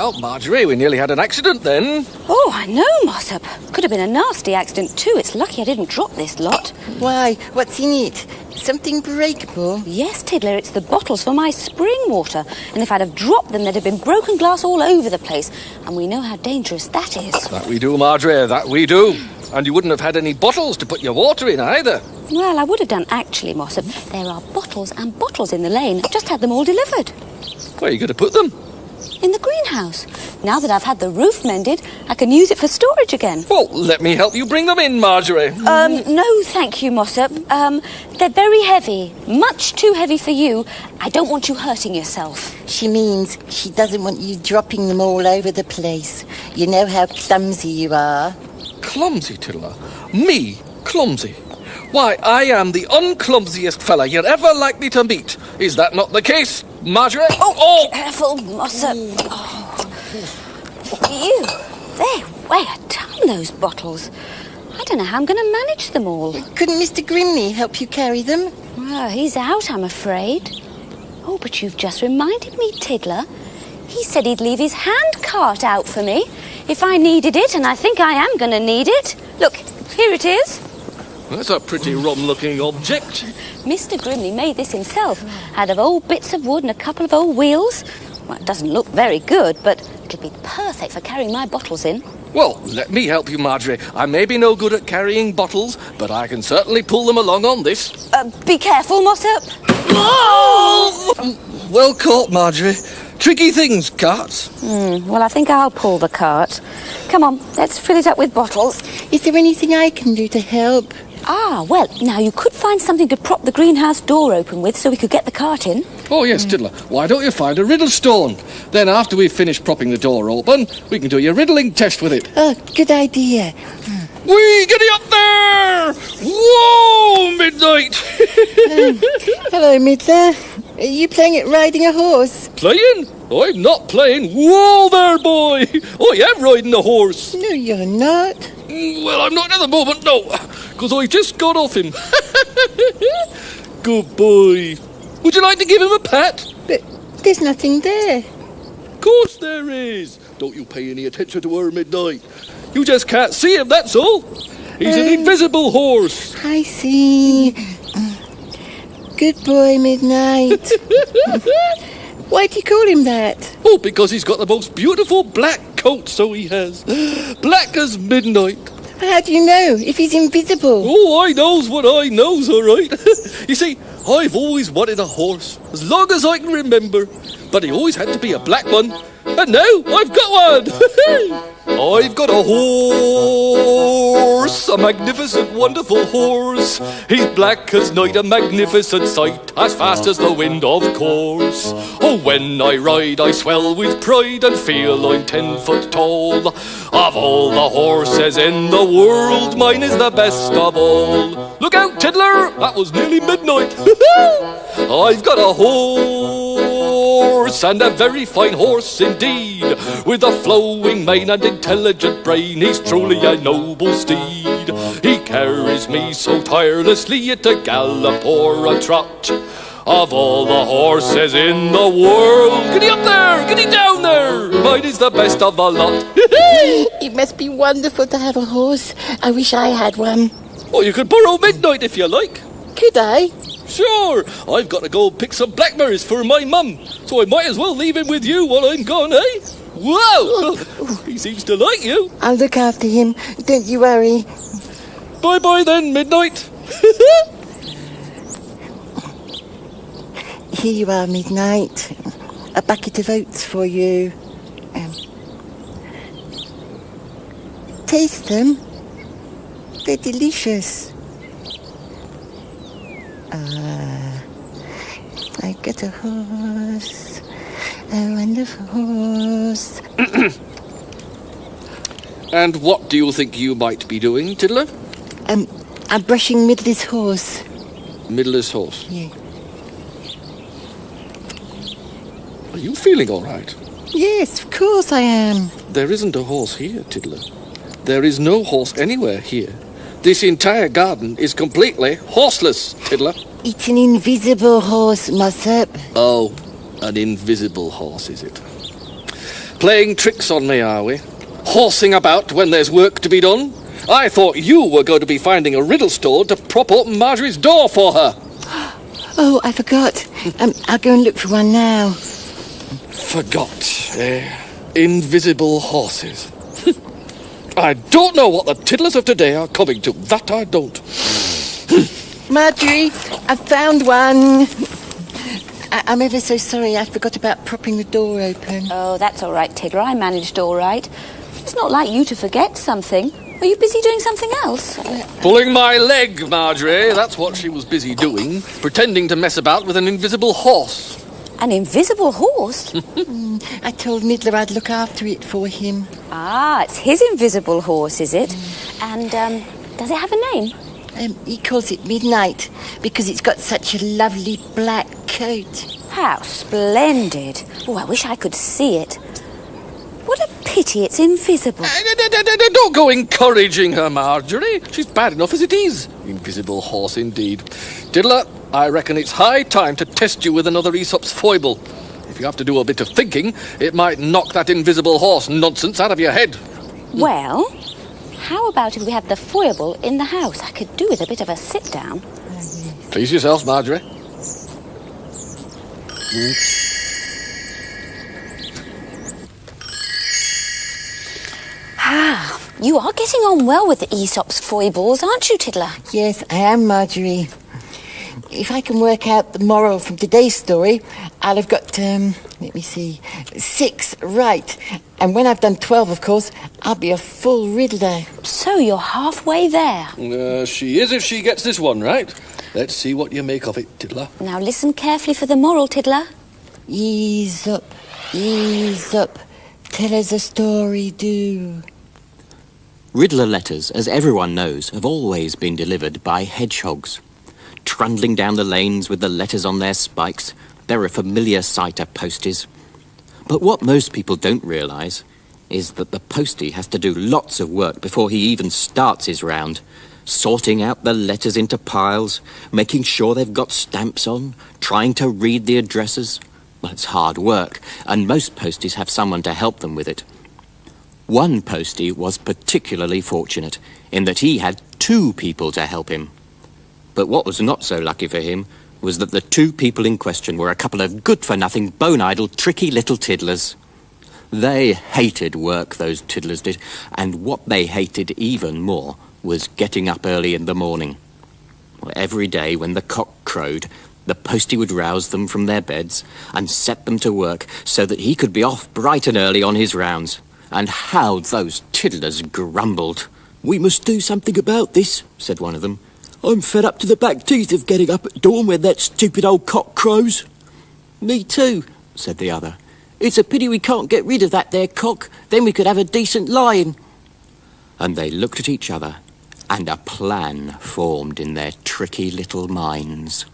out, Marjorie. We nearly had an accident then. Oh, I know, Mossop. Could have been a nasty accident too. It's lucky I didn't drop this lot. Why? What's in it? Something breakable? Yes, Tiddler, it's the bottles for my spring water. And if I'd have dropped them, there'd have been broken glass all over the place. And we know how dangerous that is. That we do, Marjorie, that we do. And you wouldn't have had any bottles to put your water in either. Well, I would have done actually, Mossop. There are bottles and bottles in the lane. I've just had them all delivered. Where are you going to put them? In the greenhouse. Now that I've had the roof mended, I can use it for storage again. Well, let me help you bring them in, Marjorie. No, thank you, Mossop. They're very heavy. Much too heavy for you. I don't want you hurting yourself. She means she doesn't want you dropping them all over the place. You know how clumsy you are. Clumsy, Tiddler? Me? Clumsy? Why, I am the unclumsiest fella you're ever likely to meet. Is that not the case, Marjorie? Oh! Careful, Mossop. Phew. They weigh a ton, those bottles. I don't know how I'm going to manage them all. Couldn't Mr. Grimley help you carry them? Well, he's out, I'm afraid. Oh, but you've just reminded me, Tiddler. He said he'd leave his hand cart out for me if I needed it, and I think I am going to need it. Look, here it is. That's a pretty rum-looking object. Mr. Grimley made this himself, out of old bits of wood and a couple of old wheels. Well, it doesn't look very good, but it'll be perfect for carrying my bottles in. Well, let me help you, Marjorie. I may be no good at carrying bottles, but I can certainly pull them along on this. Be careful, Mossop. Oh! Well caught, Marjorie. Tricky things, carts. Well, I think I'll pull the cart. Come on, let's fill it up with bottles. Is there anything I can do to help? Well, now you could find something to prop the greenhouse door open with so we could get the cart in. Oh, yes, Tiddler. Why don't you find a riddle stone? Then after we've finished propping the door open, we can do your riddling test with it. Oh, good idea. Whee! Get up there! Whoa, Midnight! Hello, Midler. Are you playing at riding a horse? Playing? I'm not playing. Whoa there, boy! I am riding a horse. No, you're not. Well, I'm not at the moment, no, because I just got off him. Good boy. Would you like to give him a pat? But there's nothing there. Of course there is. Don't you pay any attention to her, Midnight. You just can't see him, that's all. He's an invisible horse. I see. Good boy, Midnight. Why do you call him that? Oh, because he's got the most beautiful black coat, so he has. Black as midnight. How do you know if he's invisible? Oh, I knows what I knows, all right. You see, I've always wanted a horse, as long as I can remember. But he always had to be a black one. And now I've got one. I've got a horse, a magnificent, wonderful horse. He's black as night, a magnificent sight, as fast as the wind, of course. Oh, when I ride, I swell with pride and feel I'm 10 foot tall. Of all the horses in the world, mine is the best of all. Look out, Tiddler! That was nearly midnight. I've got a horse, and a very fine horse indeed, with a flowing mane and intelligent brain. He's truly a noble steed. He carries me so tirelessly at a gallop or a trot. Of all the horses in the world, get up there, get down there, mine is the best of the lot. It must be wonderful to have a horse. I wish I had one. Well, you could borrow Midnight if you like. Could I? Sure, I've got to go pick some blackberries for my mum, so I might as well leave him with you while I'm gone, eh? Whoa! He seems to like you. I'll look after him. Don't you worry. Bye-bye then, Midnight. Here you are, Midnight. A bucket of oats for you. Taste them. They're delicious. I got a horse, a wonderful horse. And what do you think you might be doing, Tiddler? I'm brushing Midler's horse. Midler's horse? Yeah. Are you feeling all right? Yes, of course I am. There isn't a horse here, Tiddler. There is no horse anywhere here. This entire garden is completely horseless, Tiddler. It's an invisible horse, Mossop. Oh, an invisible horse, is it? Playing tricks on me, are we? Horsing about when there's work to be done? I thought you were going to be finding a riddle store to prop open Marjorie's door for her. Oh, I forgot. I'll go and look for one now. Forgot, eh? Invisible horses. I don't know what the tiddlers of today are coming to. That I don't. Marjorie, I found one. I'm ever so sorry. I forgot about propping the door open. Oh, that's all right, Tiddler. I managed all right. It's not like you to forget something. Are you busy doing something else? Pulling my leg, Marjorie. That's what she was busy doing. Pretending to mess about with an invisible horse. An invisible horse? I told Middler I'd look after it for him. Ah, it's his invisible horse, is it? And, does it have a name? He calls it Midnight because it's got such a lovely black coat. How splendid. Oh, I wish I could see it. What a pity it's invisible. Don't go encouraging her, Marjorie. She's bad enough as it is. Invisible horse, indeed. Tiddler, I reckon it's high time to test you with another Aesop's foible. If you have to do a bit of thinking, it might knock that invisible horse nonsense out of your head. Well, how about if we had the foible in the house? I could do with a bit of a sit-down. Please yourself, Marjorie. Ah, you are getting on well with the Aesop's foibles, aren't you, Tiddler? Yes, I am, Marjorie. If I can work out the moral from today's story, I'll have got, let me see, 6 right. And when I've done 12, of course, I'll be a full riddler. So you're halfway there. She is if she gets this one right. Let's see what you make of it, Tiddler. Now listen carefully for the moral, Tiddler. Ease up, tell us a story, do. Riddler letters, as everyone knows, have always been delivered by hedgehogs. Trundling down the lanes with the letters on their spikes, they're a familiar sight to posties. But what most people don't realise is that the postie has to do lots of work before he even starts his round, sorting out the letters into piles, making sure they've got stamps on, trying to read the addresses. Well, it's hard work, and most posties have someone to help them with it. One postie was particularly fortunate in that he had 2 people to help him. But what was not so lucky for him was that the 2 people in question were a couple of good-for-nothing, bone-idle, tricky little tiddlers. They hated work, those tiddlers did, and what they hated even more was getting up early in the morning. Well, every day when the cock crowed, the postie would rouse them from their beds and set them to work so that he could be off bright and early on his rounds. And how those tiddlers grumbled. "We must do something about this," said one of them. "I'm fed up to the back teeth of getting up at dawn when that stupid old cock crows." "Me too," said the other. "It's a pity we can't get rid of that there cock, then we could have a decent lying." And they looked at each other, and a plan formed in their tricky little minds.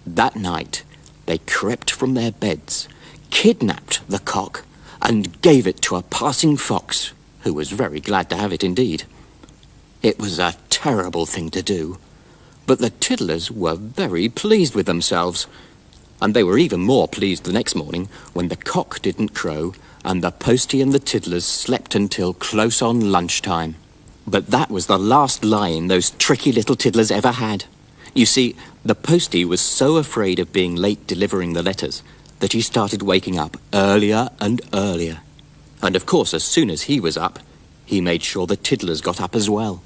That night, they crept from their beds, kidnapped the cock, and gave it to a passing fox, who was very glad to have it indeed. It was a terrible thing to do, but the tiddlers were very pleased with themselves, and they were even more pleased the next morning when the cock didn't crow and the postie and the tiddlers slept until close on lunchtime. But that was the last lie-in those tricky little tiddlers ever had. You see, the postie was so afraid of being late delivering the letters that he started waking up earlier and earlier. And of course, as soon as he was up, he made sure the tiddlers got up as well.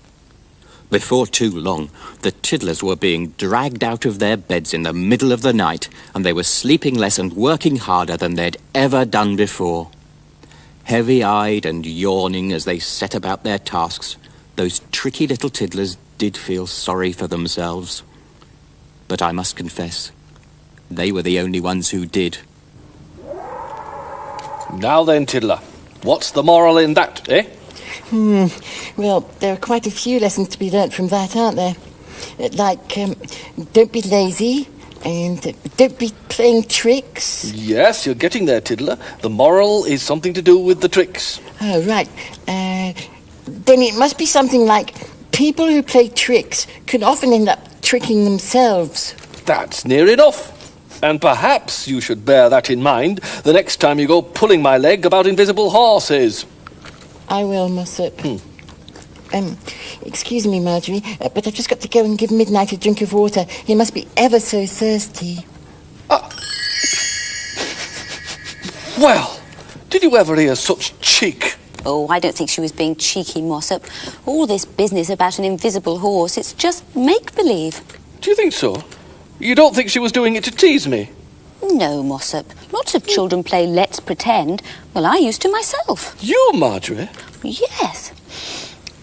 Before too long, the tiddlers were being dragged out of their beds in the middle of the night, and they were sleeping less and working harder than they'd ever done before. Heavy-eyed and yawning as they set about their tasks, those tricky little tiddlers did feel sorry for themselves. But I must confess, they were the only ones who did. Now then, Tiddler, what's the moral in that, eh? Well, there are quite a few lessons to be learnt from that, aren't there? Like, don't be lazy, and don't be playing tricks. Yes, you're getting there, Tiddler. The moral is something to do with the tricks. Oh, right. Then it must be something like, people who play tricks can often end up tricking themselves. That's near enough. And perhaps you should bear that in mind the next time you go pulling my leg about invisible horses. I will, Mossop. Excuse me, Marjorie, but I've just got to go and give Midnight a drink of water. He must be ever so thirsty. Well, did you ever hear such cheek? Oh, I don't think she was being cheeky, Mossop. All this business about an invisible horse, it's just make-believe. Do you think so? You don't think she was doing it to tease me? No, Mossop. Lots of children play Let's Pretend. Well, I used to myself. You, Marjorie? Yes.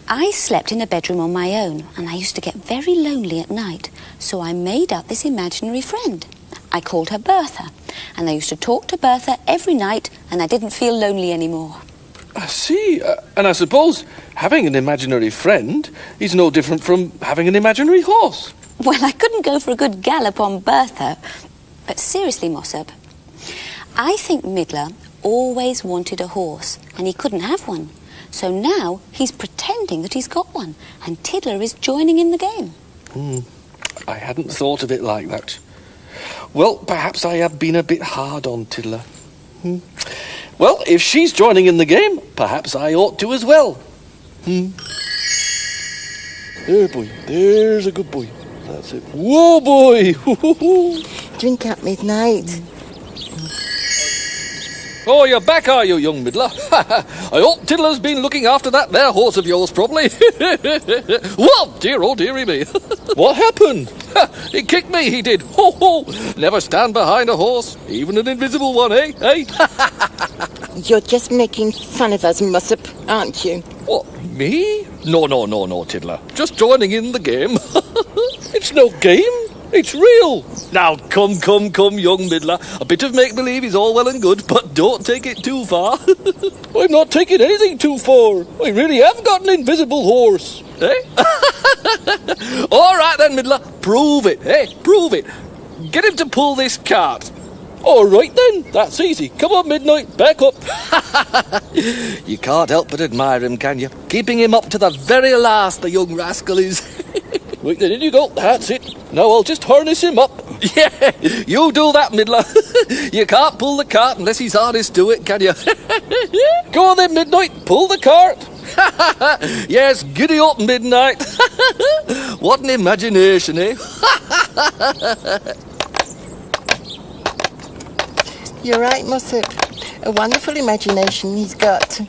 I slept in a bedroom on my own, and I used to get very lonely at night, so I made up this imaginary friend. I called her Bertha, and I used to talk to Bertha every night, and I didn't feel lonely anymore. I see. And I suppose having an imaginary friend is no different from having an imaginary horse. Well, I couldn't go for a good gallop on Bertha. But seriously, Mossop, I think Midler always wanted a horse, and he couldn't have one. So now he's pretending that he's got one, and Tiddler is joining in the game. I hadn't thought of it like that. Well, perhaps I have been a bit hard on Tiddler. Well, if she's joining in the game, perhaps I ought to as well. There, boy. There's a good boy. That's it. Whoa, boy! Drink up, Midnight. Oh, you're back, are you, young Midler? I hope Tiddler's been looking after that there horse of yours properly. Whoa, dear, oh dearie me. What happened? He kicked me, he did. Ho, ho. Never stand behind a horse, even an invisible one, eh? Eh? You're just making fun of us, Mossop, aren't you? What, me? No, Tiddler. Just joining in the game. It's no game. It's real. Now, come, young Midler. A bit of make-believe is all well and good, but don't take it too far. I'm not taking anything too far. I really have got an invisible horse. Eh? All right then, Midler. Prove it, eh? Prove it. Get him to pull this cart. All right then. That's easy. Come on, Midnight. Back up. You can't help but admire him, can you? Keeping him up to the very last, the young rascal is. Right then, in you go. That's it. Now I'll just harness him up. Yeah, you do that, Midler. You can't pull the cart unless he's harnessed to it, can you? Go on then, Midnight. Pull the cart. Yes, giddy up, Midnight. What an imagination, eh? You're right, Mossop. A wonderful imagination he's got.